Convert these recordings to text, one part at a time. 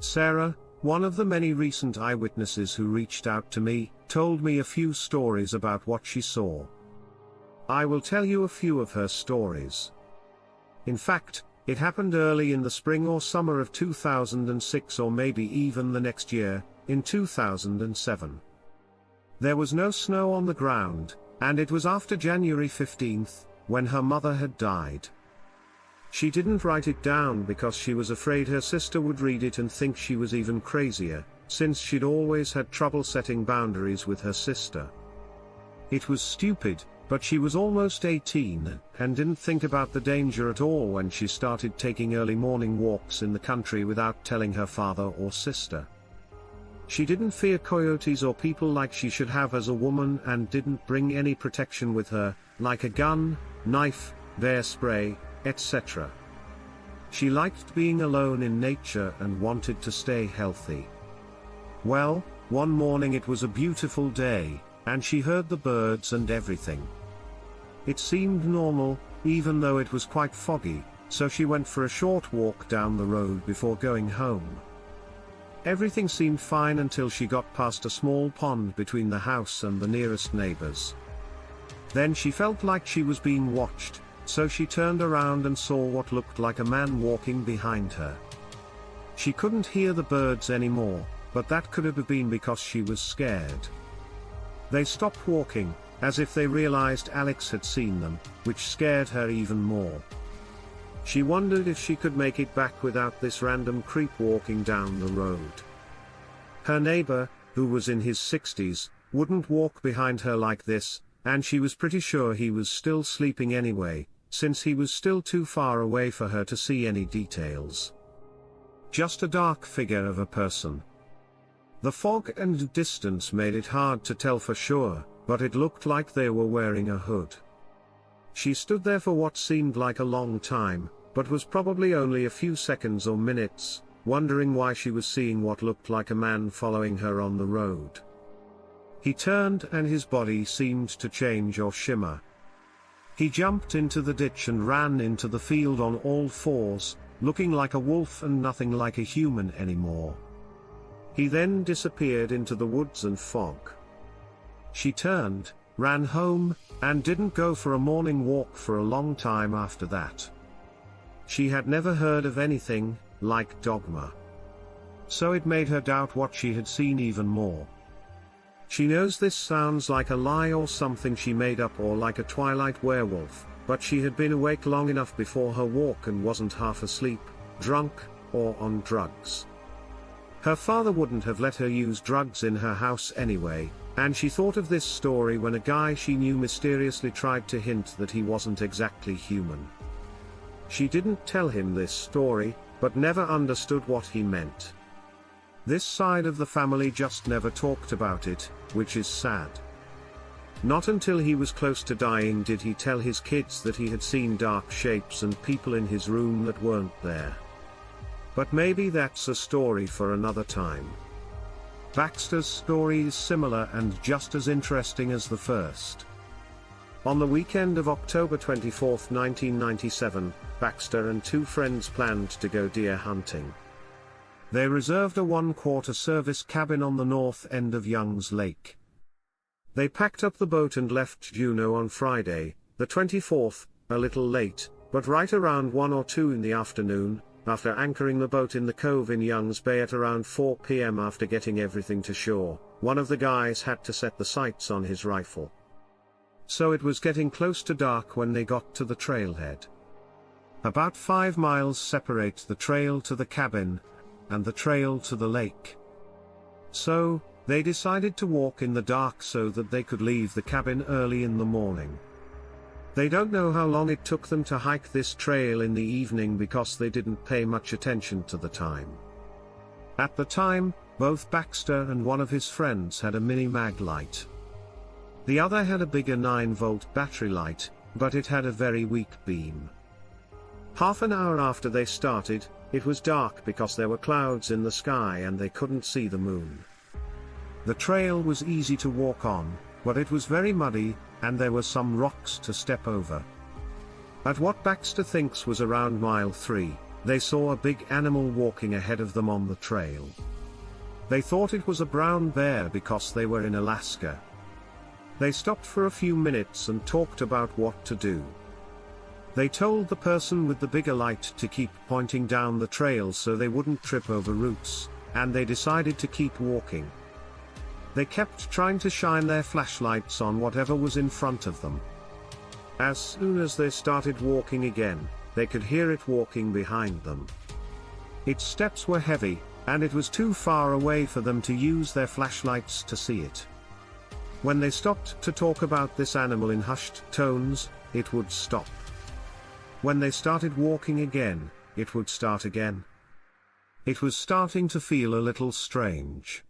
Sarah, one of the many recent eyewitnesses who reached out to me, told me a few stories about what she saw. I will tell you a few of her stories. In fact, it happened early in the spring or summer of 2006, or maybe even the next year, in 2007. There was no snow on the ground, and it was after January 15th, when her mother had died. She didn't write it down because she was afraid her sister would read it and think she was even crazier, since she'd always had trouble setting boundaries with her sister. It was stupid, but she was almost 18, and didn't think about the danger at all when she started taking early morning walks in the country without telling her father or sister. She didn't fear coyotes or people like she should have as a woman, and didn't bring any protection with her, like a gun, knife, bear spray, etc. She liked being alone in nature and wanted to stay healthy. Well, one morning it was a beautiful day, and she heard the birds and everything. It seemed normal, even though it was quite foggy, so she went for a short walk down the road before going home. Everything seemed fine until she got past a small pond between the house and the nearest neighbors. Then she felt like she was being watched, so she turned around and saw what looked like a man walking behind her. She couldn't hear the birds anymore, but that could have been because she was scared. They stopped walking, as if they realized Alex had seen them, which scared her even more. She wondered if she could make it back without this random creep walking down the road. Her neighbor, who was in his 60s, wouldn't walk behind her like this, and she was pretty sure he was still sleeping anyway, since he was still too far away for her to see any details. Just a dark figure of a person. The fog and distance made it hard to tell for sure, but it looked like they were wearing a hood. She stood there for what seemed like a long time, but was probably only a few seconds or minutes, wondering why she was seeing what looked like a man following her on the road. He turned and his body seemed to change or shimmer. He jumped into the ditch and ran into the field on all fours, looking like a wolf and nothing like a human anymore. He then disappeared into the woods and fog. She turned, ran home, and didn't go for a morning walk for a long time after that. She had never heard of anything like dogma. So it made her doubt what she had seen even more. She knows this sounds like a lie or something she made up, or like a Twilight werewolf, but she had been awake long enough before her walk and wasn't half asleep, drunk, or on drugs. Her father wouldn't have let her use drugs in her house anyway, and she thought of this story when a guy she knew mysteriously tried to hint that he wasn't exactly human. She didn't tell him this story, but never understood what he meant. This side of the family just never talked about it, which is sad. Not until he was close to dying did he tell his kids that he had seen dark shapes and people in his room that weren't there. But maybe that's a story for another time. Baxter's story is similar and just as interesting as the first. On the weekend of October 24, 1997, Baxter and two friends planned to go deer hunting. They reserved a one-quarter service cabin on the north end of Young's Lake. They packed up the boat and left Juneau on Friday, the 24th, a little late, but right around 1 or 2 in the afternoon, after anchoring the boat in the cove in Young's Bay at around 4 p.m. After getting everything to shore, one of the guys had to set the sights on his rifle. So it was getting close to dark when they got to the trailhead. About 5 miles separate the trail to the cabin, and the trail to the lake. So, they decided to walk in the dark so that they could leave the cabin early in the morning. They don't know how long it took them to hike this trail in the evening because they didn't pay much attention to the time. At the time, both Baxter and one of his friends had a mini mag light. The other had a bigger 9-volt battery light, but it had a very weak beam. Half an hour after they started, it was dark because there were clouds in the sky and they couldn't see the moon. The trail was easy to walk on, but it was very muddy, and there were some rocks to step over. At what Baxter thinks was around mile 3, they saw a big animal walking ahead of them on the trail. They thought it was a brown bear because they were in Alaska. They stopped for a few minutes and talked about what to do. They told the person with the bigger light to keep pointing down the trail so they wouldn't trip over roots, and they decided to keep walking. They kept trying to shine their flashlights on whatever was in front of them. As soon as they started walking again, they could hear it walking behind them. Its steps were heavy, and it was too far away for them to use their flashlights to see it. When they stopped to talk about this animal in hushed tones, it would stop. When they started walking again, it would start again. It was starting to feel a little strange.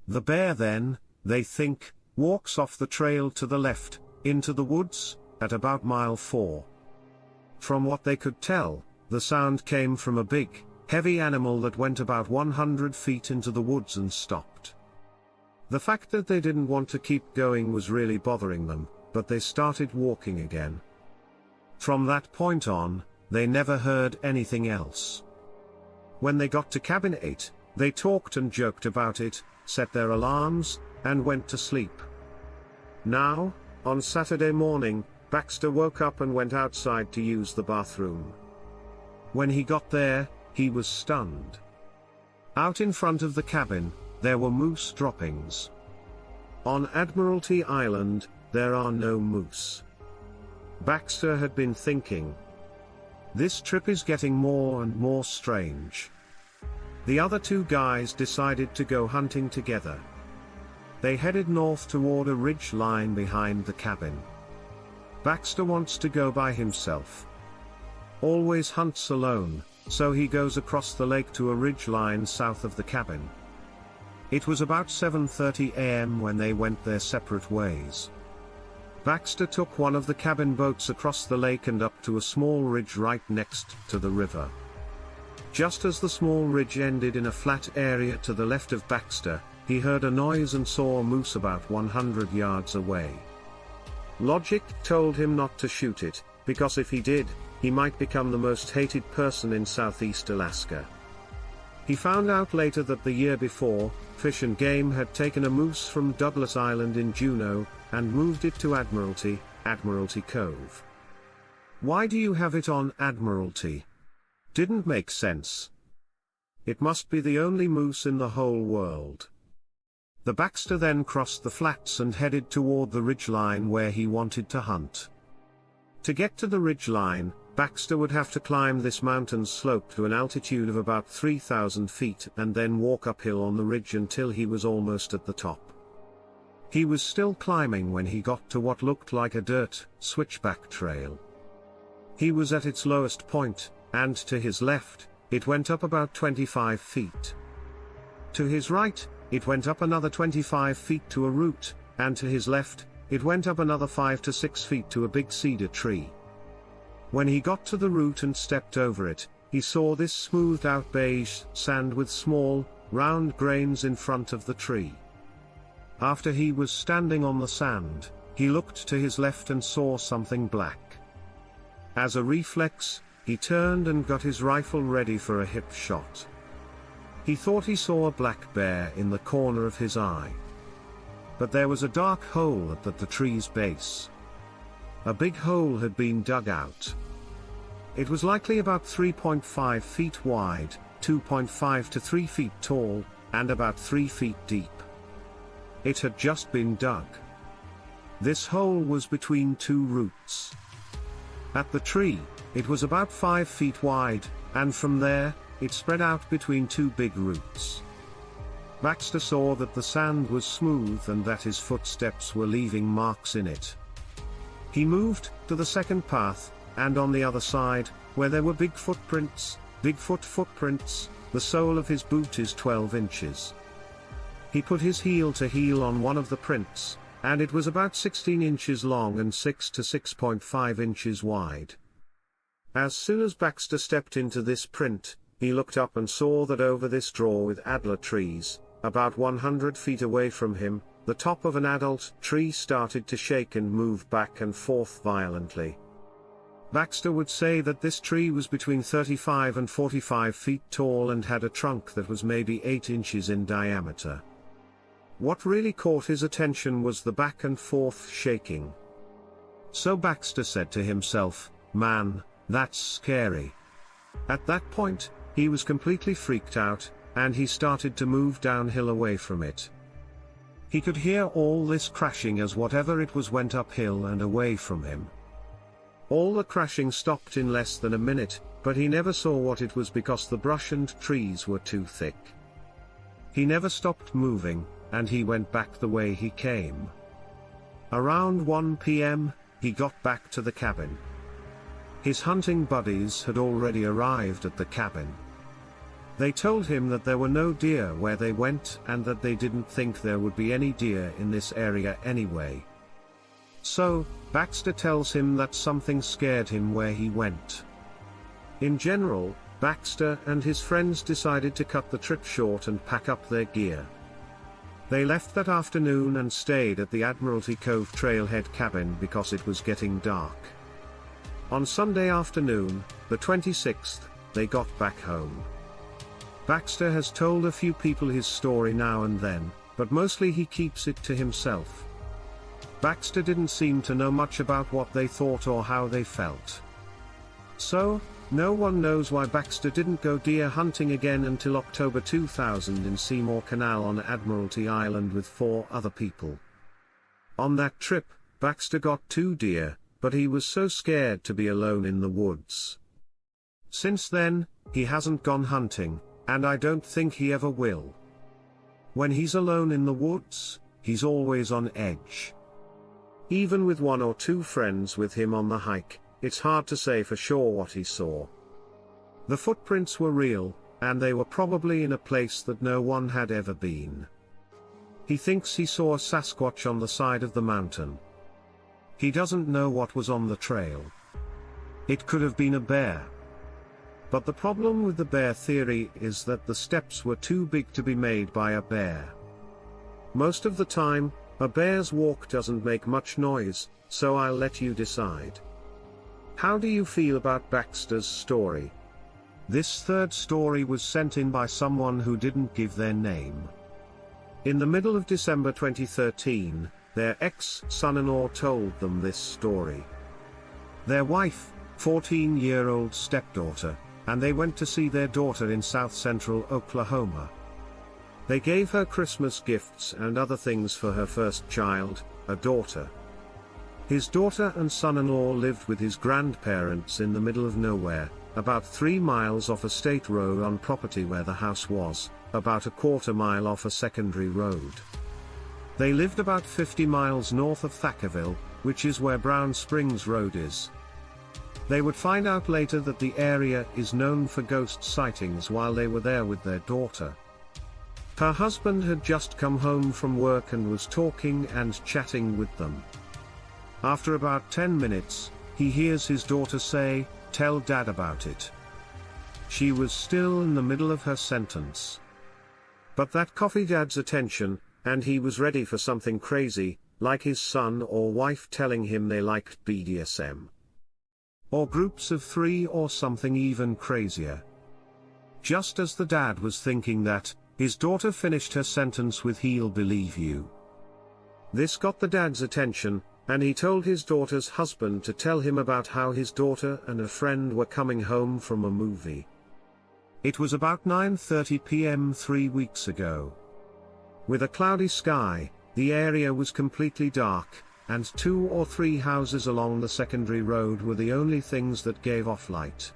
The bear then, they think, walks off the trail to the left, into the woods, at about mile 4. From what they could tell, the sound came from a big, heavy animal that went about 100 feet into the woods and stopped. The fact that they didn't want to keep going was really bothering them, but they started walking again. From that point on, they never heard anything else. When they got to cabin 8, they talked and joked about it, set their alarms, and went to sleep. Now, on Saturday morning, Baxter woke up and went outside to use the bathroom. When he got there, he was stunned. Out in front of the cabin, there were moose droppings. On Admiralty Island, there are no moose. Baxter had been thinking, this trip is getting more and more strange. The other two guys decided to go hunting together. They headed north toward a ridge line behind the cabin. Baxter wants to go by himself. Always hunts alone, so he goes across the lake to a ridge line south of the cabin. It was about 7:30 a.m. when they went their separate ways. Baxter took one of the cabin boats across the lake and up to a small ridge right next to the river. Just as the small ridge ended in a flat area to the left of Baxter, he heard a noise and saw a moose about 100 yards away. Logic told him not to shoot it, because if he did, he might become the most hated person in Southeast Alaska. He found out later that the year before, Fish and Game had taken a moose from Douglas Island in Juneau, and moved it to Admiralty, Admiralty Cove. Why do you have it on Admiralty? Didn't make sense. It must be the only moose in the whole world. The Baxter then crossed the flats and headed toward the ridgeline where he wanted to hunt. To get to the ridgeline, Baxter would have to climb this mountain slope to an altitude of about 3,000 feet and then walk uphill on the ridge until he was almost at the top. He was still climbing when he got to what looked like a dirt switchback trail. He was at its lowest point, and to his left, it went up about 25 feet. To his right, it went up another 25 feet to a root, and to his left, it went up another 5 to 6 feet to a big cedar tree. When he got to the root and stepped over it, he saw this smoothed out beige sand with small, round grains in front of the tree. After he was standing on the sand, he looked to his left and saw something black. As a reflex, he turned and got his rifle ready for a hip shot. He thought he saw a black bear in the corner of his eye. But there was a dark hole at the tree's base. A big hole had been dug out. It was likely about 3.5 feet wide, 2.5 to 3 feet tall, and about 3 feet deep. It had just been dug. This hole was between two roots. At the tree, it was about 5 feet wide, and from there, it spread out between two big roots. Baxter saw that the sand was smooth and that his footsteps were leaving marks in it. He moved to the second path, and on the other side, where there were Bigfoot footprints, the sole of his boot is 12 inches. He put his heel to heel on one of the prints, and it was about 16 inches long and 6 to 6.5 inches wide. As soon as Baxter stepped into this print, he looked up and saw that over this draw with adler trees, about 100 feet away from him, the top of an adult tree started to shake and move back and forth violently. Baxter would say that this tree was between 35 and 45 feet tall and had a trunk that was maybe 8 inches in diameter. What really caught his attention was the back and forth shaking. So Baxter said to himself, "Man, that's scary." At that point, he was completely freaked out, and he started to move downhill away from it. He could hear all this crashing as whatever it was went uphill and away from him. All the crashing stopped in less than a minute, but he never saw what it was because the brush and trees were too thick. He never stopped moving, and he went back the way he came. Around 1 p.m., he got back to the cabin. His hunting buddies had already arrived at the cabin. They told him that there were no deer where they went and that they didn't think there would be any deer in this area anyway. So, Baxter tells him that something scared him where he went. In general, Baxter and his friends decided to cut the trip short and pack up their gear. They left that afternoon and stayed at the Admiralty Cove Trailhead cabin because it was getting dark. On Sunday afternoon, the 26th, they got back home. Baxter has told a few people his story now and then, but mostly he keeps it to himself. Baxter didn't seem to know much about what they thought or how they felt. So, no one knows why Baxter didn't go deer hunting again until October 2000 in Seymour Canal on Admiralty Island with 4 other people. On that trip, Baxter got 2 deer, but he was so scared to be alone in the woods. Since then, he hasn't gone hunting, and I don't think he ever will. When he's alone in the woods, he's always on edge. Even with 1 or 2 friends with him on the hike, it's hard to say for sure what he saw. The footprints were real, and they were probably in a place that no one had ever been. He thinks he saw a Sasquatch on the side of the mountain. He doesn't know what was on the trail. It could have been a bear. But the problem with the bear theory is that the steps were too big to be made by a bear. Most of the time, a bear's walk doesn't make much noise, so I'll let you decide. How do you feel about Baxter's story? This 3rd story was sent in by someone who didn't give their name. In the middle of December 2013, their ex-son-in-law told them this story. Their wife, 14-year-old stepdaughter, and they went to see their daughter in south-central Oklahoma. They gave her Christmas gifts and other things for her first child, a daughter. His daughter and son-in-law lived with his grandparents in the middle of nowhere, about 3 miles off a state road on property where the house was, about a quarter mile off a secondary road. They lived about 50 miles north of Thackerville, which is where Brown Springs Road is. They would find out later that the area is known for ghost sightings while they were there with their daughter. Her husband had just come home from work and was talking and chatting with them. After about 10 minutes, he hears his daughter say, "Tell Dad about it." She was still in the middle of her sentence. But that caught Dad's attention, and he was ready for something crazy, like his son or wife telling him they liked BDSM. Or groups of 3 or something even crazier. Just as the dad was thinking that, his daughter finished her sentence with "He'll believe you." This got the dad's attention, and he told his daughter's husband to tell him about how his daughter and a friend were coming home from a movie. It was about 9:30 p.m. 3 weeks ago. With a cloudy sky, the area was completely dark, and 2 or 3 houses along the secondary road were the only things that gave off light.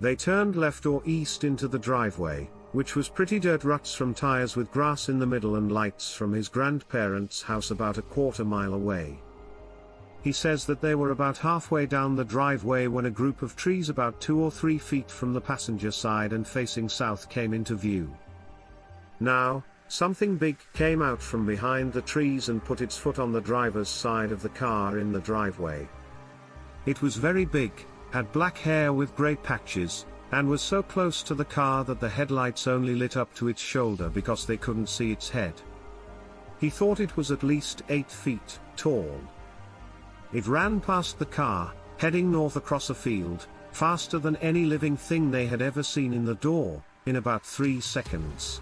They turned left or east into the driveway, which was pretty dirt ruts from tires with grass in the middle and lights from his grandparents' house about a quarter mile away. He says that they were about halfway down the driveway when a group of trees about 2 or 3 feet from the passenger side and facing south came into view. Now, something big came out from behind the trees and put its foot on the driver's side of the car in the driveway. It was very big, had black hair with grey patches, and was so close to the car that the headlights only lit up to its shoulder because they couldn't see its head. He thought it was at least 8 feet tall. It ran past the car, heading north across a field, faster than any living thing they had ever seen in the door, in about 3 seconds.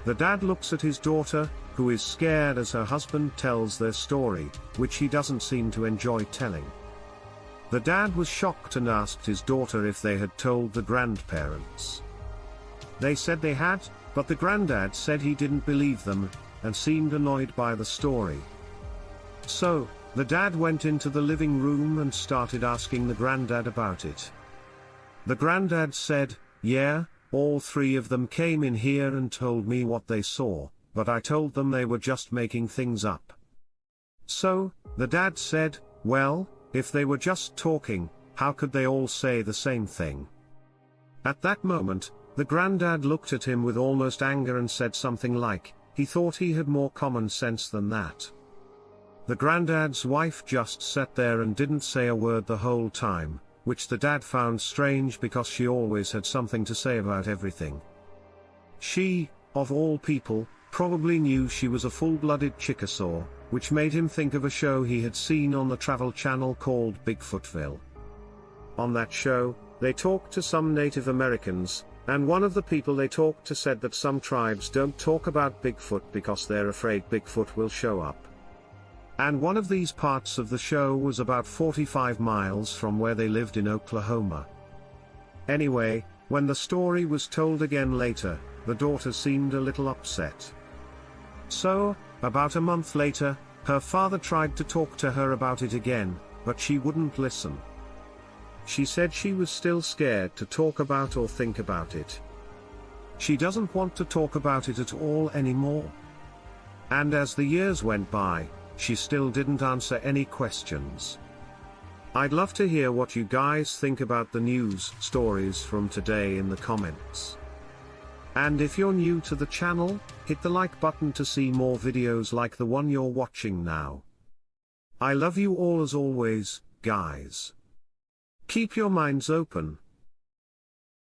The dad looks at his daughter, who is scared as her husband tells their story, which he doesn't seem to enjoy telling. The dad was shocked and asked his daughter if they had told the grandparents. They said they had, but the granddad said he didn't believe them, and seemed annoyed by the story. So, the dad went into the living room and started asking the granddad about it. The granddad said, "Yeah, all 3 of them came in here and told me what they saw, but I told them they were just making things up." So, the dad said, "Well, if they were just talking, how could they all say the same thing?" At that moment, the granddad looked at him with almost anger and said something like, he thought he had more common sense than that. The granddad's wife just sat there and didn't say a word the whole time, which the dad found strange because she always had something to say about everything. She, of all people, probably knew she was a full-blooded Chickasaw, which made him think of a show he had seen on the Travel Channel called Bigfootville. On that show, they talked to some Native Americans, and one of the people they talked to said that some tribes don't talk about Bigfoot because they're afraid Bigfoot will show up. And one of these parts of the show was about 45 miles from where they lived in Oklahoma. Anyway, when the story was told again later, the daughter seemed a little upset. So, about a month later, her father tried to talk to her about it again, but she wouldn't listen. She said she was still scared to talk about or think about it. She doesn't want to talk about it at all anymore. And as the years went by, she still didn't answer any questions. I'd love to hear what you guys think about the news stories from today in the comments. And if you're new to the channel, hit the like button to see more videos like the one you're watching now. I love you all as always, guys. Keep your minds open,